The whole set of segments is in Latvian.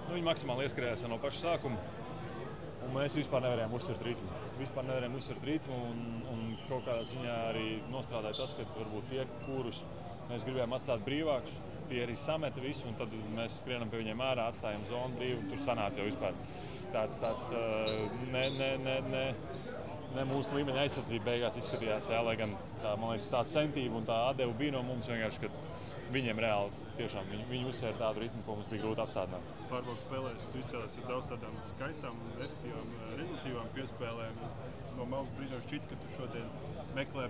Nu, viņi maksimāli ieskrējās no paša sākuma. Un mēs vispār nevarējām uzsvert ritmu. Un kaut kādā ziņā arī nostrādāja tas, ka varbūt tie, kurus mēs gribējām atstāt brīvākus, tie arī sameta visu, un tad mēs skrienam pie viņiem ārā, atstājam zonu brīvu, un tur sanāca jau vispār tāds ne mūsu līmeņa aizsardzība beigās izskatījās, jā, lai gan tā, man liekas, tā centība un tā atdeva bija no mums vienkārši, ka viņiem reāli tiešām viņi uzsvēra tādu ritmu, ko mums bija grūti apstādināt. Pārbaudas spēlēs tu izcēlies ar daudz tādām skaistām, efektīvām, rezultīvām piespēlēm. No malas brīžiem šķiet, ka tu šodien meklē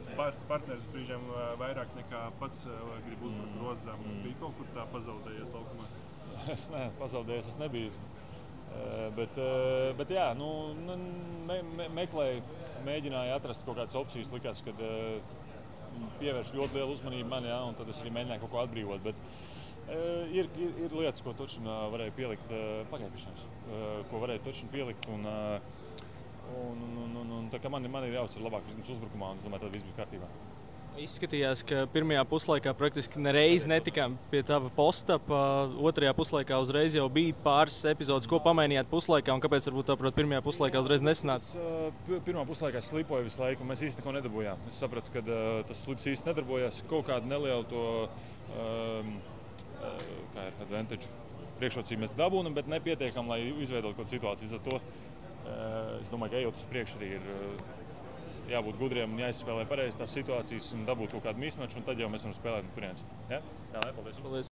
partnerus brīžiem vairāk nekā pats grib uzbrukt grozām. Bija kaut kur tā pazaudējies laukumā? Pazaudējies es nebiju. Bet jā, meklēju, mēģināju atrast kaut kādas opcijas. Likās, ka pievērš ļoti lielu uzmanību man, jā, un tad es arī mēģināju kaut ko atbrīvot. Bet ir lietas, ko Točina varēja pielikt pagaidušās, ko varēja Točina pielikt. Tā kā man ir jāuzsver labāks ritms uzbrukumā, un es domāju, tad viss būs kārtībā. Izskatījās, ka pirmajā puslaikā praktiski nereiz netikām pie tava posta. Otrajā puslaikā uzreiz jau bija pāris epizodes, ko pamainījāt puslaikā, un kāpēc varbūt tāprāt pirmajā puslaikā uzreiz nesanāca? Pirmā puslaikā es slipoju visu laiku, un mēs īsti neko nedabūjām. Es sapratu, ka tas slips īsti nedarbojās. Kaut kādu nelielu to advantage priekšrocību mēs dabūnam, bet nepietiekam, lai izveidotu kaut kādu situāciju. Ar to es domāju, ka ejot uz priekšu arī ir jābūt gudriem un jāizspēlē pareizi tās situācijas un dabūt kaut kādu mismatču, un tad jau mēs varam spēlēt no turienes. Ja? Jā, paldies.